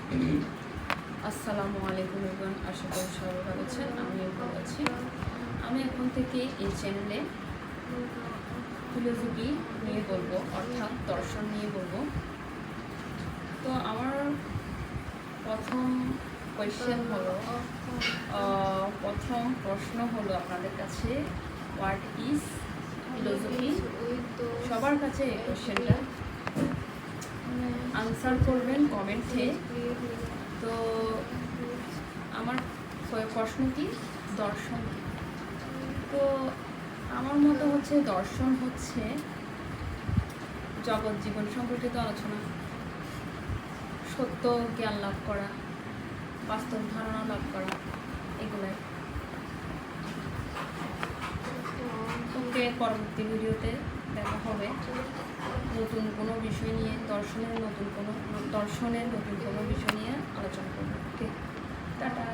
আসসালামু আলাইকুম এভরিওয়ান, আশা করি সবাই ভালো আছেন। আমিও ভালো আছি। আমি এখন থেকে এই চ্যানেলে ফিলোসফি নিয়ে বলবো, অর্থাৎ দর্শন নিয়ে বলবো। তো আমার প্রথম প্রশ্ন হলো আপনাদের কাছে, হোয়াট ইজ ফিলোসফি? সবার কাছে এই কোয়েশ্চেনটা আনসার করবেন কমেন্টে। তো আমার প্রশ্ন কি, দর্শন কি? তো আমার মতো হচ্ছে দর্শন হচ্ছে জগৎ জীবন সম্পর্কিত আলোচনা, সত্য জ্ঞান লাভ করা, বাস্তব ধারণা লাভ করা, এগুলাই। ওকে, পরবর্তী ভিডিওতে দেখা হবে নতুন কোনো বিষয় নিয়ে, দর্শনের নতুন কোনো বিষয় নিয়ে আলোচনা করবো। ওকে, টাটা।